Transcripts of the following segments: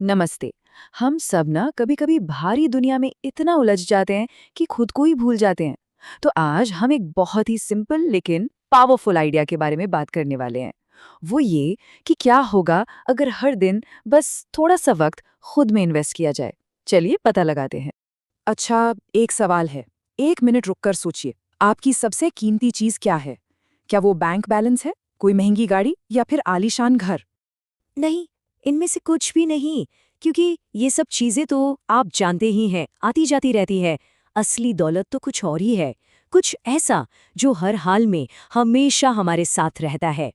नमस्ते। हम सब ना कभी कभी भारी दुनिया में इतना उलझ जाते हैं कि खुद को ही भूल जाते हैं। तो आज हम एक बहुत ही सिंपल लेकिन पावरफुल आइडिया के बारे में बात करने वाले हैं। वो ये कि क्या होगा अगर हर दिन बस थोड़ा सा वक्त खुद में इन्वेस्ट किया जाए। चलिए पता लगाते हैं। अच्छा, एक सवाल है। 1 मिनट रुककर सोचिए, आपकी सबसे कीमती चीज क्या है? क्या वो बैंक बैलेंस है, कोई महंगी गाड़ी या फिर आलीशान घर? नहीं, इनमें से कुछ भी नहीं, क्योंकि ये सब चीजें तो आप जानते ही हैं, आती जाती रहती है। असली दौलत तो कुछ और ही है, कुछ ऐसा जो हर हाल में हमेशा हमारे साथ रहता है।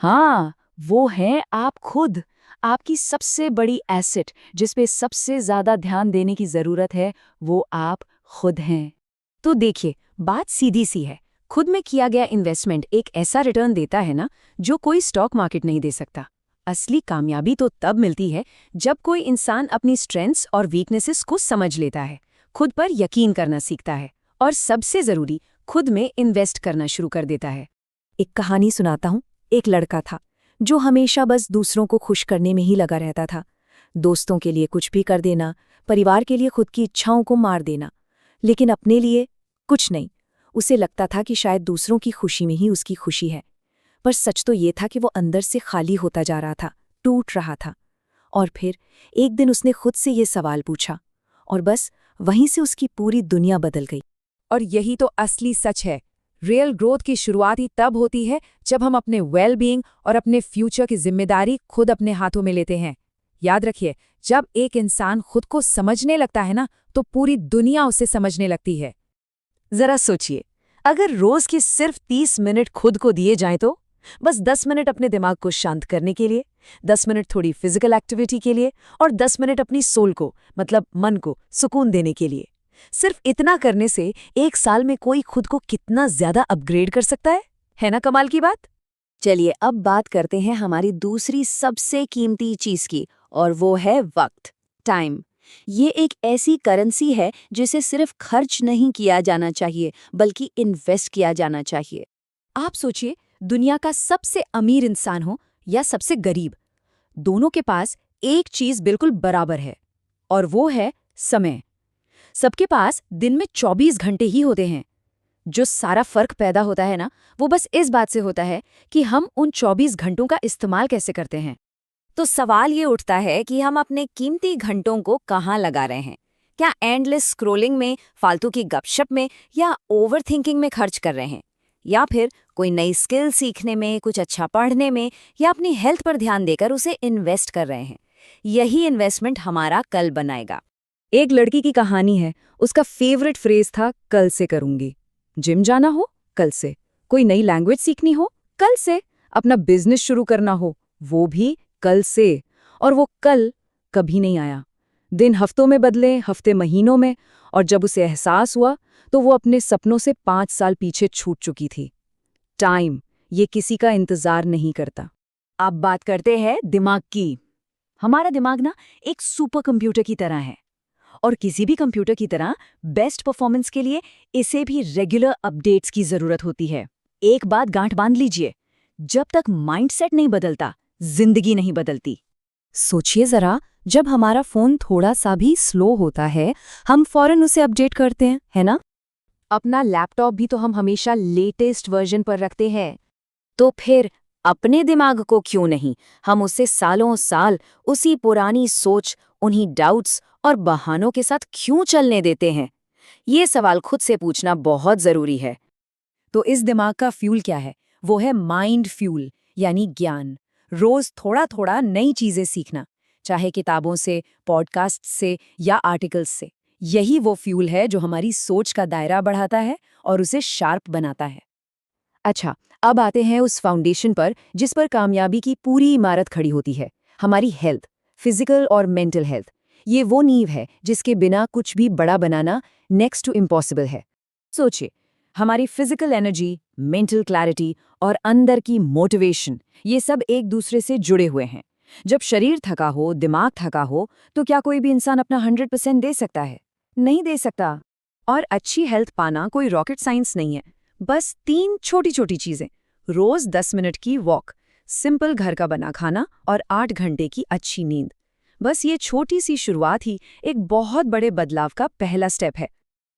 हाँ, वो है आप खुद। आपकी सबसे बड़ी एसेट जिस पे सबसे ज्यादा ध्यान देने की जरूरत है, वो आप खुद हैं। तो देखिए, बात सीधी सी है। खुद में किया गया इन्वेस्टमेंट एक ऐसा रिटर्न देता है ना, जो कोई स्टॉक मार्केट नहीं दे सकता। असली कामयाबी तो तब मिलती है जब कोई इंसान अपनी स्ट्रेंथ्स और वीकनेसेस को समझ लेता है, खुद पर यकीन करना सीखता है और सबसे जरूरी, खुद में इन्वेस्ट करना शुरू कर देता है। एक कहानी सुनाता हूँ। एक लड़का था जो हमेशा बस दूसरों को खुश करने में ही लगा रहता था। दोस्तों के लिए कुछ भी कर देना, परिवार के लिए खुद की इच्छाओं को मार देना, लेकिन अपने लिए कुछ नहीं। उसे लगता था कि शायद दूसरों की खुशी में ही उसकी खुशी है, पर सच तो ये था कि वो अंदर से खाली होता जा रहा था, टूट रहा था। और फिर एक दिन उसने खुद से ये सवाल पूछा, और बस वहीं से उसकी पूरी दुनिया बदल गई। और यही तो असली सच है। रियल ग्रोथ की शुरुआत ही तब होती है जब हम अपने वेल बीइंग और अपने फ्यूचर की जिम्मेदारी खुद अपने हाथों में लेते हैं। याद रखिए, जब एक इंसान खुद को समझने लगता है ना, तो पूरी दुनिया उसे समझने लगती है। जरा सोचिए, अगर रोज के सिर्फ 30 मिनट खुद को दिए जाएं तो बस 10 मिनट अपने दिमाग को शांत करने के लिए, 10 मिनट थोड़ी फिजिकल एक्टिविटी के लिए और 10 मिनट अपनी सोल को, मतलब मन को सुकून देने के लिए। सिर्फ इतना करने से 1 साल में कोई खुद को कितना ज्यादा अपग्रेड कर सकता है ना कमाल की बात। चलिए अब बात करते हैं हमारी दूसरी सबसे कीमती चीज की, और वो है वक्त, टाइम। ये एक ऐसी करेंसी है जिसे सिर्फ खर्च नहीं किया जाना चाहिए, बल्कि इन्वेस्ट किया जाना चाहिए। आप सोचिए, दुनिया का सबसे अमीर इंसान हो या सबसे गरीब, दोनों के पास एक चीज बिल्कुल बराबर है, और वो है समय। सबके पास दिन में 24 घंटे ही होते हैं। जो सारा फर्क पैदा होता है ना, वो बस इस बात से होता है कि हम उन 24 घंटों का इस्तेमाल कैसे करते हैं। तो सवाल ये उठता है कि हम अपने कीमती घंटों को कहाँ लगा रहे हैं। क्या एंडलेस स्क्रोलिंग में, फालतू की गपशप में या ओवरथिंकिंग में खर्च कर रहे हैं, या फिर कोई नई स्किल सीखने में, कुछ अच्छा पढ़ने में, या अपनी हेल्थ पर ध्यान देकर उसे इन्वेस्ट कर रहे हैं। यही इन्वेस्टमेंट हमारा कल बनाएगा। एक लड़की की कहानी है। उसका फेवरेट फ्रेज था, कल से करूंगी। जिम जाना हो, कल से। कोई नई लैंग्वेज सीखनी हो, कल से। अपना बिजनेस शुरू करना हो, वो भी कल से। और वो कल कभी नहीं आया। दिन हफ्तों में बदले, हफ्ते महीनों में, और जब उसे एहसास हुआ तो वो अपने सपनों से 5 साल पीछे छूट चुकी थी। टाइम, ये किसी का इंतजार नहीं करता। अब बात करते हैं दिमाग की। हमारा दिमाग ना एक सुपर कंप्यूटर की तरह है, और किसी भी कंप्यूटर की तरह बेस्ट परफॉर्मेंस के लिए इसे भी रेगुलर अपडेट्स की जरूरत होती है। एक बात गांठ बांध लीजिए, जब तक माइंडसेट नहीं बदलता, जिंदगी नहीं बदलती। सोचिए जरा, जब हमारा फोन थोड़ा सा भी स्लो होता है, हम फौरन उसे अपडेट करते हैं, है ना? अपना लैपटॉप भी तो हम हमेशा लेटेस्ट वर्जन पर रखते हैं। तो फिर अपने दिमाग को क्यों नहीं, हम उसे सालों साल उसी पुरानी सोच, उन्हीं डाउट्स और बहानों के साथ क्यों चलने देते हैं? ये सवाल खुद से पूछना बहुत जरूरी है। तो इस दिमाग का फ्यूल क्या है? वो है माइंड फ्यूल, यानी ज्ञान। रोज थोड़ा थोड़ा नई चीजें सीखना, चाहे किताबों से, पॉडकास्ट से या आर्टिकल्स से। यही वो फ्यूल है जो हमारी सोच का दायरा बढ़ाता है और उसे शार्प बनाता है। अच्छा, अब आते हैं उस फाउंडेशन पर जिस पर कामयाबी की पूरी इमारत खड़ी होती है, हमारी हेल्थ, फिजिकल और मेंटल हेल्थ। ये वो नींव है जिसके बिना कुछ भी बड़ा बनाना नेक्स्ट टू इम्पॉसिबल है। सोचिए, हमारी फिजिकल एनर्जी, मेंटल क्लैरिटी और अंदर की मोटिवेशन, ये सब एक दूसरे से जुड़े हुए हैं। जब शरीर थका हो, दिमाग थका हो, तो क्या कोई भी इंसान अपना 100% दे सकता है? नहीं दे सकता। और अच्छी हेल्थ पाना कोई रॉकेट साइंस नहीं है। बस 3 छोटी छोटी चीजें: रोज 10 मिनट की वॉक, सिंपल घर का बना खाना और 8 घंटे की अच्छी नींद। बस ये छोटी सी शुरुआत ही एक बहुत बड़े बदलाव का पहला स्टेप है।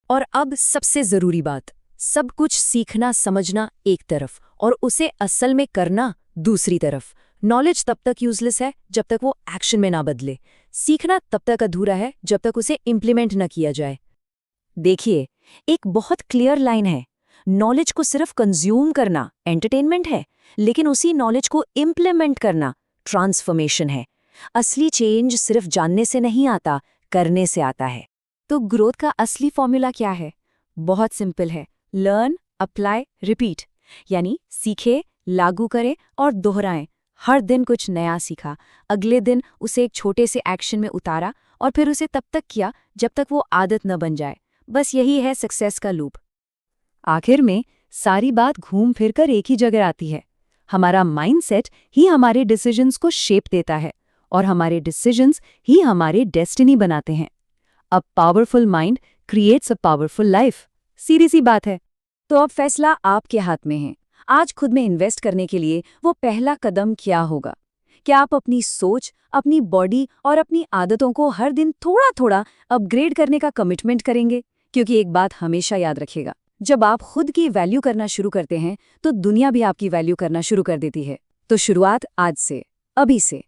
और अब सबसे ज़रूरी बात, सब कुछ सीखना समझना एक तरफ और उसे असल में करना दूसरी तरफ। नॉलेज तब तक यूजलेस है जब तक वो एक्शन में ना बदले। सीखना तब तक अधूरा है जब तक उसे इम्प्लीमेंट न किया जाए। देखिए, एक बहुत क्लियर लाइन है, नॉलेज को सिर्फ कंज्यूम करना एंटरटेनमेंट है, लेकिन उसी नॉलेज को इम्प्लीमेंट करना ट्रांसफॉर्मेशन है। असली चेंज सिर्फ जानने से नहीं आता, करने से आता है। तो ग्रोथ का असली फॉर्मूला क्या है? बहुत सिंपल है, लर्न, अप्लाई, रिपीट। यानी सीखे, लागू करें और दोहराएं। हर दिन कुछ नया सीखा, अगले दिन उसे एक छोटे से एक्शन में उतारा और फिर उसे तब तक किया जब तक वो आदत न बन जाए। बस यही है सक्सेस का लूप। आखिर में सारी बात घूम फिरकर एक ही जगह आती है। हमारा माइंडसेट ही हमारे डिसीजंस को शेप देता है और हमारे डिसीजंस ही हमारे डेस्टिनी बनाते हैं। A powerful mind creates a powerful life. सीधी सी बात है। तो अब फैसला आपके हाथ में है। आज खुद में इन्वेस्ट करने के लिए वो पहला कदम क्या होगा? क्या आप अपनी सोच, अपनी बॉडी और अपनी आदतों को हर दिन थोड़ा थोड़ा अपग्रेड करने का कमिटमेंट करेंगे? क्योंकि एक बात हमेशा याद रखिएगा, जब आप खुद की वैल्यू करना शुरू करते हैं तो दुनिया भी आपकी वैल्यू करना शुरू कर देती है। तो शुरुआत आज से, अभी से।